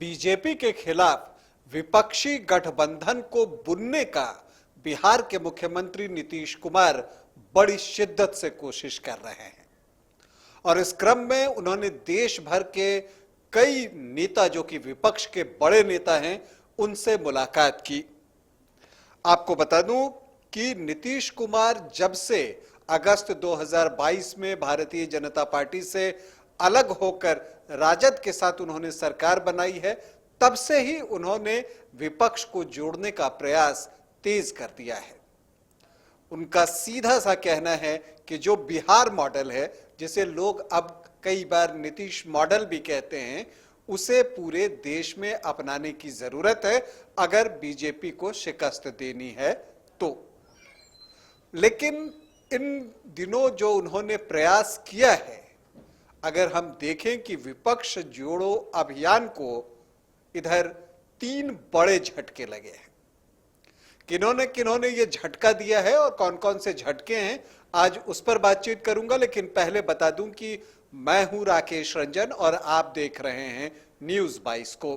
BJP के खिलाफ विपक्षी गठबंधन को बुनने का बिहार के मुख्यमंत्री नीतीश कुमार बड़ी शिद्दत से कोशिश कर रहे हैं और इस क्रम में उन्होंने देश भर के कई नेता जो कि विपक्ष के बड़े नेता हैं उनसे मुलाकात की। आपको बता दूं कि नीतीश कुमार जब से अगस्त 2022 में भारतीय जनता पार्टी से अलग होकर राजद के साथ उन्होंने सरकार बनाई है, तब से ही उन्होंने विपक्ष को जोड़ने का प्रयास तेज कर दिया है। उनका सीधा सा कहना है कि जो बिहार मॉडल है, जिसे लोग अब कई बार नीतीश मॉडल भी कहते हैं, उसे पूरे देश में अपनाने की जरूरत है अगर बीजेपी को शिकस्त देनी है तो। लेकिन इन दिनों जो उन्होंने प्रयास किया है, अगर हम देखें कि विपक्ष जोड़ो अभियान को इधर 3 बड़े झटके लगे हैं। किन्होंने किन्होंने ये झटका दिया है और कौन कौन से झटके हैं, आज उस पर बातचीत करूंगा। लेकिन पहले बता दूं कि मैं हूं राकेश रंजन और आप देख रहे हैं न्यूज 22 को।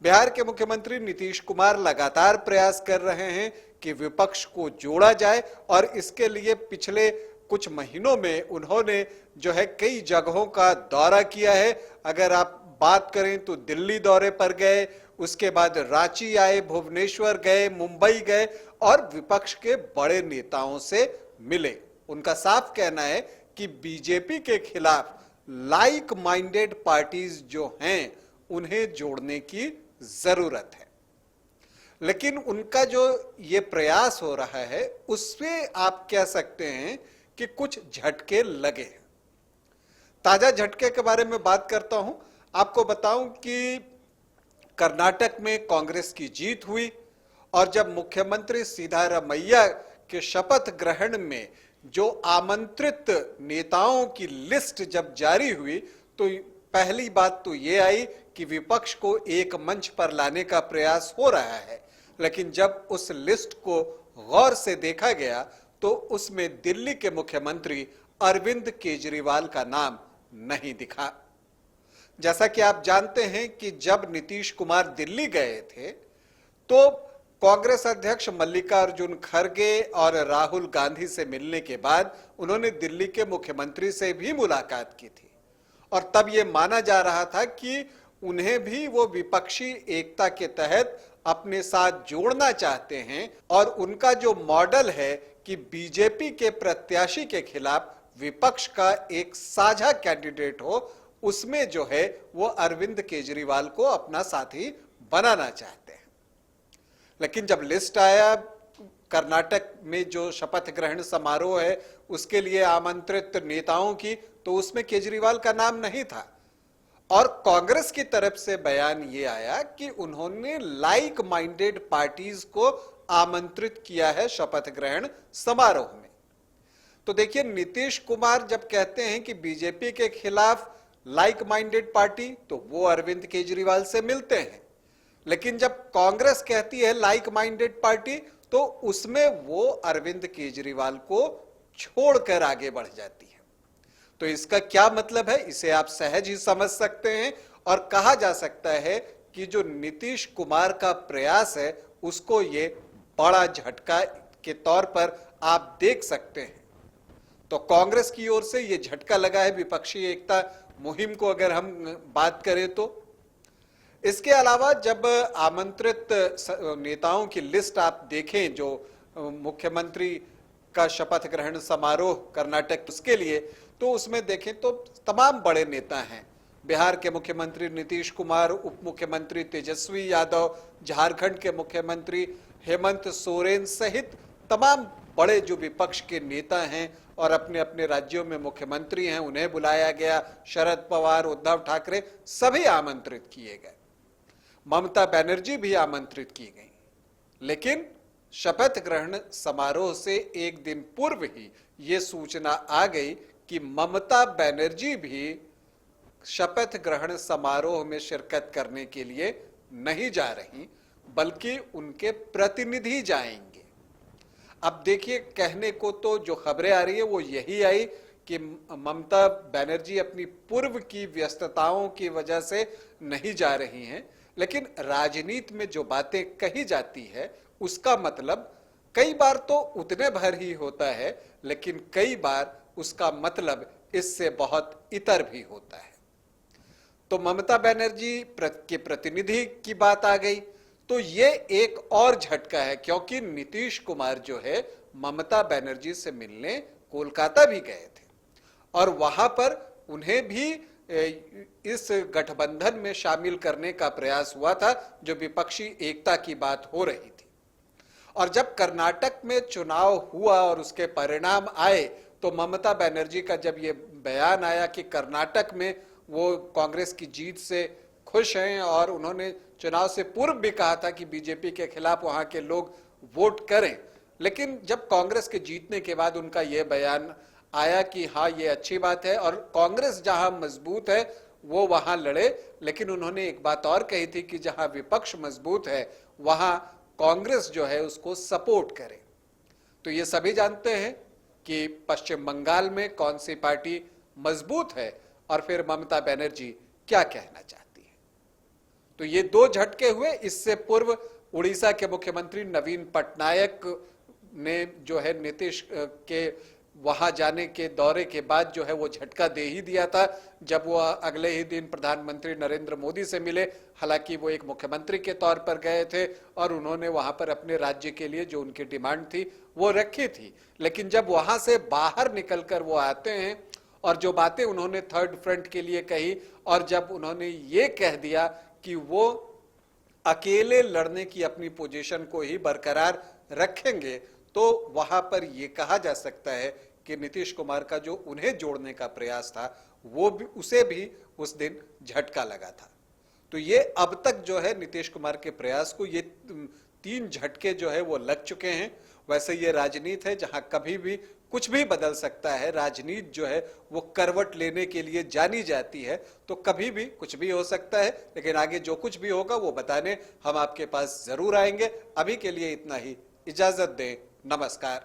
बिहार के मुख्यमंत्री नीतीश कुमार लगातार प्रयास कर रहे हैं कि विपक्ष को जोड़ा जाए और इसके लिए पिछले कुछ महीनों में उन्होंने जो है कई जगहों का दौरा किया है। अगर आप बात करें तो दिल्ली दौरे पर गए, उसके बाद रांची आए, भुवनेश्वर गए, मुंबई गए और विपक्ष के बड़े नेताओं से मिले। उनका साफ कहना है कि बीजेपी के खिलाफ लाइक माइंडेड पार्टीज जो हैं उन्हें जोड़ने की जरूरत है। लेकिन उनका जो ये प्रयास हो रहा है उससे आप कह सकते हैं कि कुछ झटके लगे हैं। ताजा झटके के बारे में बात करता हूं। आपको बताऊं कि कर्नाटक में कांग्रेस की जीत हुई और जब मुख्यमंत्री सिद्धारमैया के शपथ ग्रहण में जो आमंत्रित नेताओं की लिस्ट जब जारी हुई तो पहली बात तो ये आई कि विपक्ष को एक मंच पर लाने का प्रयास हो रहा है। लेकिन जब उस लिस्ट को गौर से देखा गया तो उसमें दिल्ली के मुख्यमंत्री अरविंद केजरीवाल का नाम नहीं दिखा। जैसा कि आप जानते हैं कि जब नीतीश कुमार दिल्ली गए थे तो कांग्रेस अध्यक्ष मल्लिकार्जुन खड़गे और राहुल गांधी से मिलने के बाद उन्होंने दिल्ली के मुख्यमंत्री से भी मुलाकात की थी और तब यह माना जा रहा था कि उन्हें भी वो विपक्षी एकता के तहत अपने साथ जोड़ना चाहते हैं और उनका जो मॉडल है कि बीजेपी के प्रत्याशी के खिलाफ विपक्ष का एक साझा कैंडिडेट हो, उसमें जो है वो अरविंद केजरीवाल को अपना साथी बनाना चाहते हैं। लेकिन जब लिस्ट आया कर्नाटक में जो शपथ ग्रहण समारोह है उसके लिए आमंत्रित नेताओं की, तो उसमें केजरीवाल का नाम नहीं था और कांग्रेस की तरफ से बयान ये आया कि उन्होंने लाइक माइंडेड पार्टीज को आमंत्रित किया है शपथ ग्रहण समारोह में। तो देखिए, नीतीश कुमार जब कहते हैं कि बीजेपी के खिलाफ लाइक माइंडेड पार्टी, तो वो अरविंद केजरीवाल से मिलते हैं। लेकिन जब कांग्रेस कहती है लाइक माइंडेड पार्टी, तो उसमें वो अरविंद केजरीवाल को छोड़कर आगे बढ़ जाती है। तो इसका क्या मतलब है, इसे आप सहज ही समझ सकते हैं और कहा जा सकता है कि जो नीतीश कुमार का प्रयास है उसको ये बड़ा झटका के तौर पर आप देख सकते हैं। तो कांग्रेस की ओर से ये झटका लगा है विपक्षी एकता मुहिम को, अगर हम बात करें तो। इसके अलावा जब आमंत्रित नेताओं की लिस्ट आप देखें जो मुख्यमंत्री का शपथ ग्रहण समारोह कर्नाटक उसके लिए, तो उसमें देखें तो तमाम बड़े नेता हैं। बिहार के मुख्यमंत्री नीतीश कुमार, उप मुख्यमंत्री तेजस्वी यादव, झारखंड के मुख्यमंत्री हेमंत सोरेन सहित तमाम बड़े जो विपक्ष के नेता हैं और अपने अपने राज्यों में मुख्यमंत्री हैं, उन्हें बुलाया गया। शरद पवार, उद्धव ठाकरे सभी आमंत्रित किए गए। ममता बनर्जी भी आमंत्रित की गई। लेकिन शपथ ग्रहण समारोह से एक दिन पूर्व ही यह सूचना आ गई कि ममता बनर्जी भी शपथ ग्रहण समारोह में शिरकत करने के लिए नहीं जा रही, बल्कि उनके प्रतिनिधि जाएंगे। अब देखिए, कहने को तो जो खबरें आ रही है वो यही आई कि ममता बनर्जी अपनी पूर्व की व्यस्तताओं की वजह से नहीं जा रही हैं, लेकिन राजनीति में जो बातें कही जाती है उसका मतलब कई बार तो उतने भर ही होता है, लेकिन कई बार उसका मतलब इससे बहुत इतर भी होता है। तो ममता बनर्जी के प्रतिनिधि की बात आ गई, तो ये एक और झटका है, क्योंकि नीतीश कुमार जो है ममता बनर्जी से मिलने कोलकाता भी गए थे और वहां पर उन्हें भी इस गठबंधन में शामिल करने का प्रयास हुआ था जो विपक्षी एकता की बात हो रही थी। और जब कर्नाटक में चुनाव हुआ और उसके परिणाम आए तो ममता बनर्जी का जब ये बयान आया कि कर्नाटक में वो कांग्रेस की जीत से खुश हैं और उन्होंने चुनाव से पूर्व भी कहा था कि बीजेपी के खिलाफ वहां के लोग वोट करें, लेकिन जब कांग्रेस के जीतने के बाद उनका यह बयान आया कि हाँ ये अच्छी बात है और कांग्रेस जहां मजबूत है वो वहां लड़े, लेकिन उन्होंने एक बात और कही थी कि जहां विपक्ष मजबूत है वहां कांग्रेस जो है उसको सपोर्ट करे। तो ये सभी जानते हैं कि पश्चिम बंगाल में कौन सी पार्टी मजबूत है और फिर ममता बनर्जी क्या कहना चाहती है। तो ये दो झटके हुए। इससे पूर्व उड़ीसा के मुख्यमंत्री नवीन पटनायक ने जो है नीतीश के वहां जाने के दौरे के बाद जो है वो झटका दे ही दिया था, जब वो अगले ही दिन प्रधानमंत्री नरेंद्र मोदी से मिले। हालांकि वो एक मुख्यमंत्री के तौर पर गए थे और उन्होंने वहां पर अपने राज्य के लिए जो उनकी डिमांड थी वो रखी थी, लेकिन जब वहां से बाहर निकलकर वो आते हैं और जो बातें उन्होंने थर्ड फ्रंट के लिए कही और जब उन्होंने ये कह दिया कि वो अकेले लड़ने की अपनी पोजीशन को ही बरकरार रखेंगे, तो वहां पर यह कहा जा सकता है कि नीतीश कुमार का जो उन्हें जोड़ने का प्रयास था वो भी उसे भी उस दिन झटका लगा था। तो ये अब तक जो है नीतीश कुमार के प्रयास को ये 3 झटके जो है वो लग चुके हैं। वैसे ये राजनीति है जहां कभी भी कुछ भी बदल सकता है। राजनीति जो है वो करवट लेने के लिए जानी जाती है, तो कभी भी कुछ भी हो सकता है, लेकिन आगे जो कुछ भी होगा वो बताने हम आपके पास जरूर आएंगे। अभी के लिए इतना ही, इजाजत दें, नमस्कार।